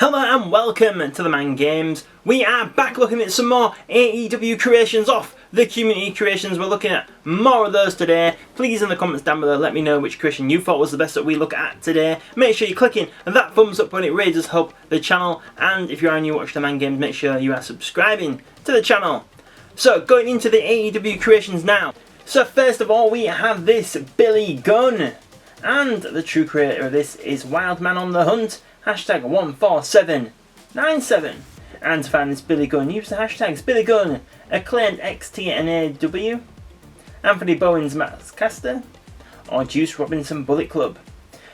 Hello and welcome to TheMan Games. We are back looking at some more AEW Creations off the Community Creations. We're looking at more of those today. Please in the comments down below let me know which creation you thought was the best that we look at today. Make sure you're clicking that thumbs up button, it really does help the channel. And if you are new to watch TheMan Games, make sure you are subscribing to the channel. So going into the AEW Creations now. So first of all we have this Billy Gunn. And the true creator of this is Wildman on the Hunt. Hashtag 14797. And to find this Billy Gunn, use the hashtags Billy Gunn, Acclaimed XT and AEW, Anthony Bowen's Max Caster, or Juice Robinson Bullet Club.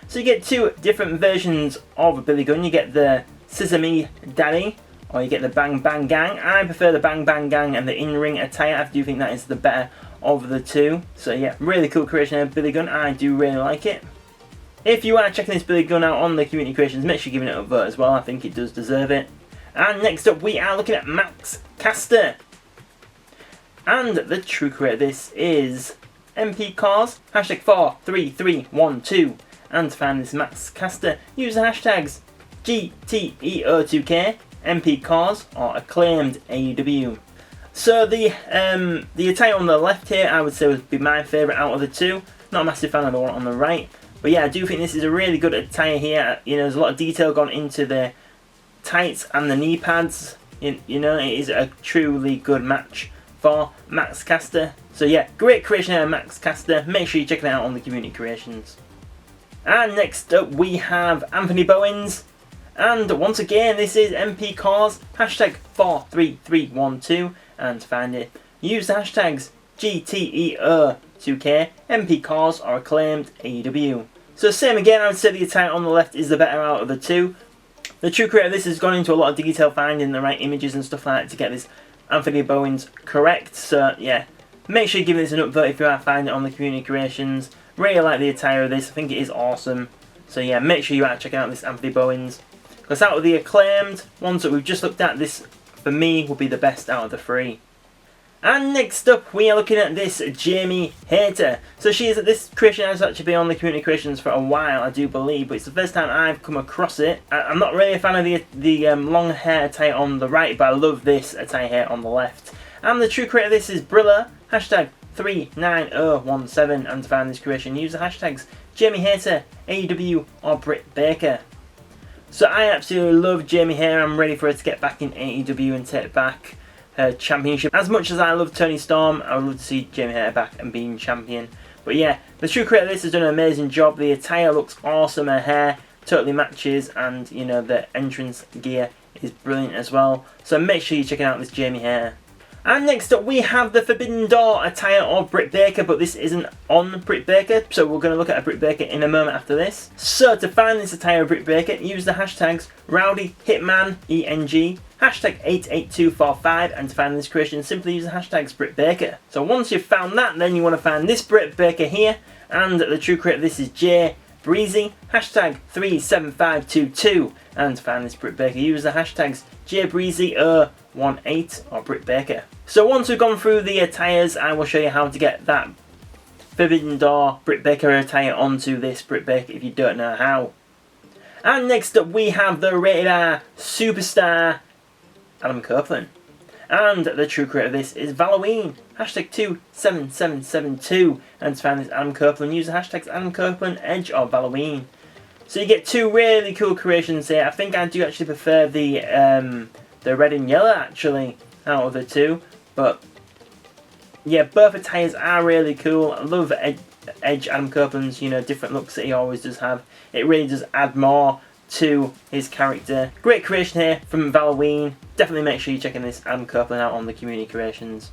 So you get two different versions of Billy Gunn. You get the Sesame Daddy, or you get the Bang Bang Gang. I prefer the Bang Bang Gang and the in-ring attire. I do think that is the better of the two. So yeah, really cool creation of Billy Gunn. I do really like it. If you are checking this Billy Gunn out on the Community Creations, make sure you're giving it a vote as well. I think it does deserve it. And next up we are looking at Max Caster. And the true creator of this is MP Cars, hashtag 43312. And to find this Max Caster, use the hashtags GTEO2K, MP Cars, or Acclaimed AEW. So the attire on the left here I would say would be my favourite out of the two. Not a massive fan of the one on the right. But yeah, I do think this is a really good attire here. You know, there's a lot of detail gone into the tights and the knee pads. You know, it is a truly good match for Max Caster. So yeah, great creation here, Max Caster. Make sure you check it out on the Community Creations. And next up we have Anthony Bowens. And once again, this is MP Cars, hashtag 43312. And to find it, use the hashtags GTEO2K, MP Cars, or Acclaimed AEW. So same again, I would say the attire on the left is the better out of the two. The true creator of this has gone into a lot of detail finding the right images and stuff like that to get this Anthony Bowens correct. So yeah, make sure you give this an upvote if you are finding it on the Community Creations. Really like the attire of this, I think it is awesome. So yeah, make sure you are checking out this Anthony Bowens. Because out of the Acclaimed ones that we've just looked at, this for me will be the best out of the three. And next up we are looking at this Jamie Hayter. So this creation has actually been on the Community Creations for a while, I do believe, but it's the first time I've come across it. I'm not really a fan of the long hair attire on the right, but I love this attire here on the left. And the true creator of this is Brilla, hashtag 39017, and to find this creation use the hashtags Jamie Hayter, AEW, or Britt Baker. So I absolutely love Jamie Hayter. I'm ready for her to get back in AEW and take back her championship. As much as I love Toni Storm, I would love to see Jamie Hayter back and being champion. But yeah, the true creator of this has done an amazing job. The attire looks awesome, her hair totally matches, and you know, the entrance gear is brilliant as well. So make sure you're checking out this Jamie Hayter. And next up we have the Forbidden Door attire of Britt Baker, but this isn't on Britt Baker, so we're going to look at a Britt Baker in a moment after this. So to find this attire of Britt Baker, use the hashtags Rowdy Hitman ENG, hashtag 88245, and to find this creation simply use the hashtags Britt Baker. So once you've found that, then you want to find this Britt Baker here, and the true creator of this is J Breezy, hashtag 37522, and to find this Britt Baker use the hashtags JBreezy18 or Britt Baker. So once we've gone through the attires, I will show you how to get that Forbidden Door Britt Baker attire onto this Britt Baker if you don't know how. And next up we have the Rated R Superstar Adam Copeland. And the true creator of this is Halloween, hashtag 27772. And to find this Adam Copeland, use the hashtags Adam Copeland, Edge, or Halloween. So you get two really cool creations here. I think I do actually prefer the red and yellow actually out of the two. But yeah, both attires are really cool. I love Edge Adam Copeland's, you know, different looks that he always does have. It really does add more to his character. Great creation here from Halloween. Definitely make sure you're checking this Adam Copeland out on the Community Creations.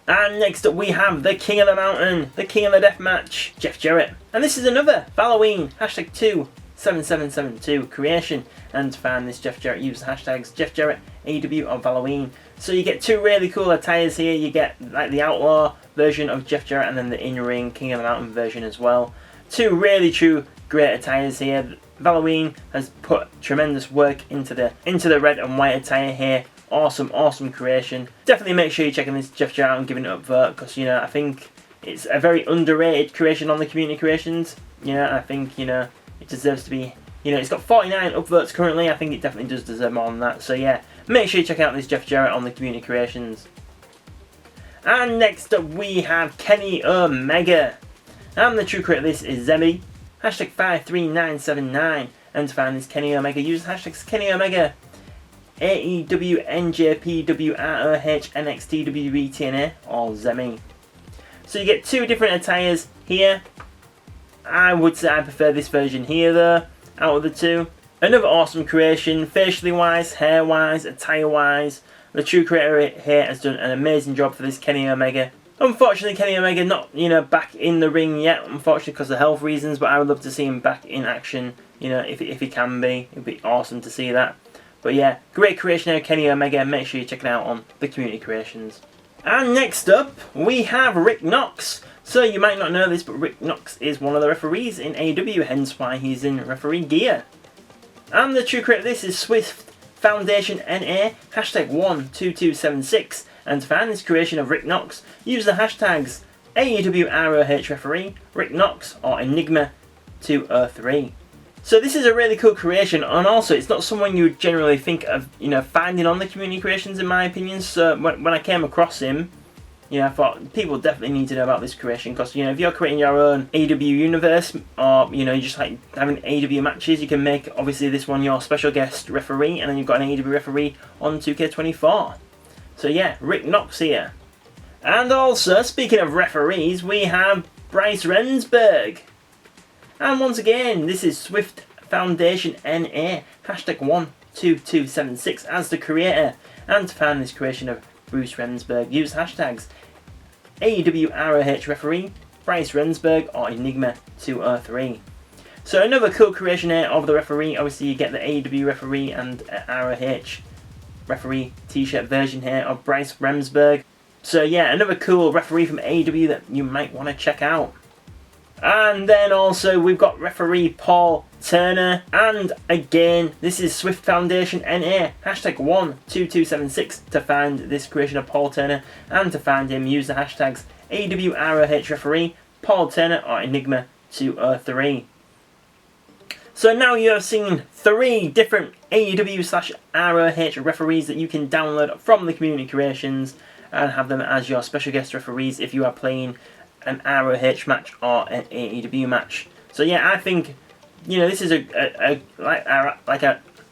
And next up we have the King of the Mountain, the King of the Deathmatch, Jeff Jarrett. And this is another Halloween, hashtag 27772 creation. And to find this Jeff Jarrett, use the hashtags Jeff Jarrett, AEW, or Halloween. So you get two really cool attires here. You get like the Outlaw version of Jeff Jarrett and then the in-ring King of the Mountain version as well. Two really true great attires here. Halloween has put tremendous work into the red and white attire here. Awesome creation. Definitely make sure you're checking this Jeff Jarrett out and giving it a vote, because you know, I think it's a very underrated creation on the Community Creations. You know, I think, you know, it deserves to be You know, it's got 49 upvotes currently. I think it definitely does deserve more than that. So yeah, make sure you check out this Jeff Jarrett on the Community Creations. And next up we have Kenny Omega. And the true creator of this is Zemi. Hashtag 53979. And to find this Kenny Omega, use hashtags Kenny Omega. AEW NJPW ROH NXT WWE TNA or Zemi. So you get two different attires here. I would say I prefer this version here though, out of the two. Another awesome creation, facially wise, hair wise, attire wise. The true creator here has done an amazing job for this Kenny Omega. Unfortunately, Kenny Omega not, back in the ring yet, unfortunately because of health reasons, but I would love to see him back in action, if he can be. It would be awesome to see that. But yeah, great creation here, Kenny Omega. Make sure you check it out on the Community Creations. And next up, we have Rick Knox. So you might not know this, but Rick Knox is one of the referees in AEW, hence why he's in referee gear. And the true creator of this is Swift Foundation NA, hashtag 12276. And to find this creation of Rick Knox, use the hashtags AEW ROH referee, Rick Knox, or Enigma203. So this is a really cool creation, and also it's not someone you would generally think of, finding on the Community Creations in my opinion. So when I came across him, I thought people definitely need to know about this creation because, if you're creating your own AEW universe or, you just like having AEW matches, you can make, obviously, this one your special guest referee and then you've got an AEW referee on 2K24. So yeah, Rick Knox here. And also, speaking of referees, we have Bryce Remsburg. And once again, this is Swift Foundation NA, hashtag 12276 as the creator. And to find this creation of Bruce Remsburg, use hashtags AEW ROH referee, Bryce Remsburg, or Enigma203. So another cool creation here of the referee. Obviously you get the AEW referee and ROH referee t-shirt version here of Bryce Remsburg. So yeah, another cool referee from AEW that you might want to check out. And then also we've got referee Paul Turner, and again this is Swift Foundation NA, hashtag 12276 to find this creation of Paul Turner, and to find him use the hashtags AEW ROH referee, Paul Turner, or Enigma203. So now you have seen 3 different AEW/ROH referees that you can download from the Community Creations and have them as your special guest referees if you are playing an ROH match or an AEW match. So yeah, I think this is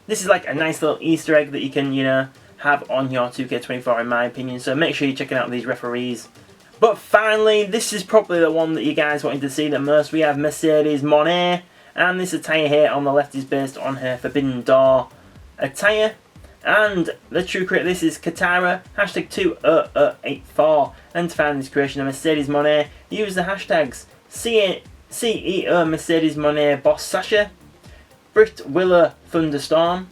this is like a nice little Easter egg that you can have on your 2K24 in my opinion. So make sure you're checking out these referees. But finally, this is probably the one that you guys wanted to see the most. We have Mercedes Moné, and this attire here on the left is based on her Forbidden Door attire. And the true creator this is Katara, hashtag 2084. And to find this creation of Mercedes Moné, use the hashtags CEO Mercedes Moné Boss Sasha, Britt Willer Thunderstorm,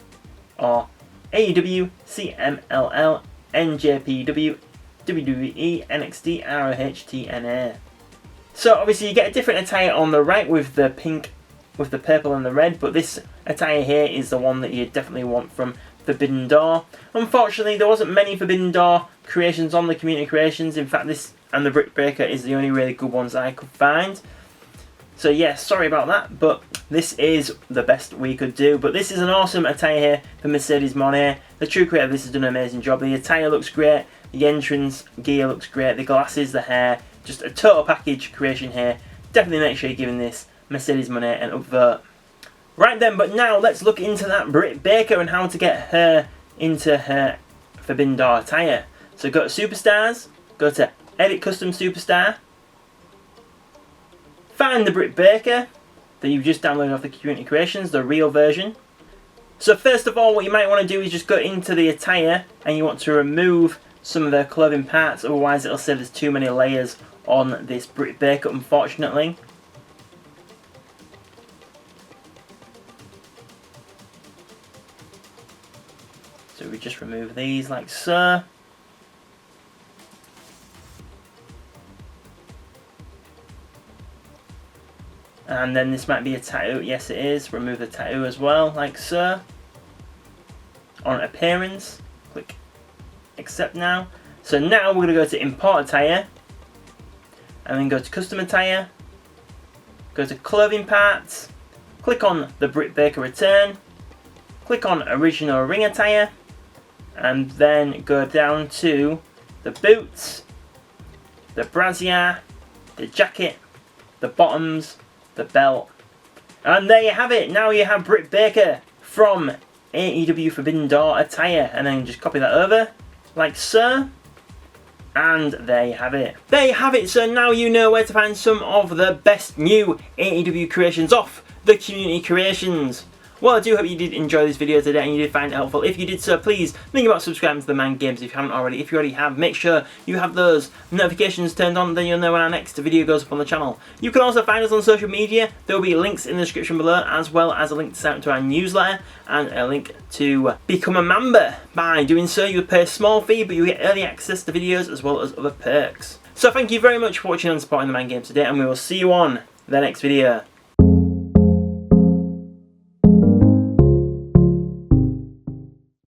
or AEW CMLL NJPW WWE NXT ROH TNA. So obviously you get a different attire on the right with the pink, with the purple and the red, but this attire here is the one that you definitely want from Forbidden Door. Unfortunately, there wasn't many Forbidden Door creations on the Community Creations. In fact, this and the Britt Baker is the only really good ones I could find. So yeah, sorry about that, but this is the best we could do. But this is an awesome attire here for Mercedes Moné. The true creator of this has done an amazing job. The attire looks great, the entrance gear looks great, the glasses, the hair, just a total package creation here. Definitely make sure you're giving this Mercedes Moné an upvote. Right then, but now let's look into that Britt Baker and how to get her into her Forbidden Door attire. So go to Superstars, go to Edit Custom Superstar, find the Britt Baker that you've just downloaded off the Community Creations, the real version. So first of all, what you might want to do is just go into the attire and you want to remove some of the clothing parts, otherwise it'll say there's too many layers on this Britt Baker, unfortunately. So we just remove these like so. And then this might be a tattoo. Yes, it is. Remove the tattoo as well, like so. On appearance, click accept now. So now we're going to go to import attire, and then go to custom attire, go to clothing parts, click on the Britt Baker return, click on original ring attire, and then go down to the boots, the brassiere, the jacket, the bottoms, the belt. And there you have it. Now you have Britt Baker from AEW Forbidden Door attire. And then just copy that over, like so. And there you have it. There you have it. So now you know where to find some of the best new AEW creations off the Community Creations. Well, I do hope you did enjoy this video today and you did find it helpful. If you did so, please think about subscribing to TheMan Games if you haven't already. If you already have, make sure you have those notifications turned on, then you'll know when our next video goes up on the channel. You can also find us on social media. There will be links in the description below, as well as a link to sign up to our newsletter and a link to become a member. By doing so, you pay a small fee, but you get early access to videos as well as other perks. So thank you very much for watching and supporting TheMan Games today, and we will see you on the next video.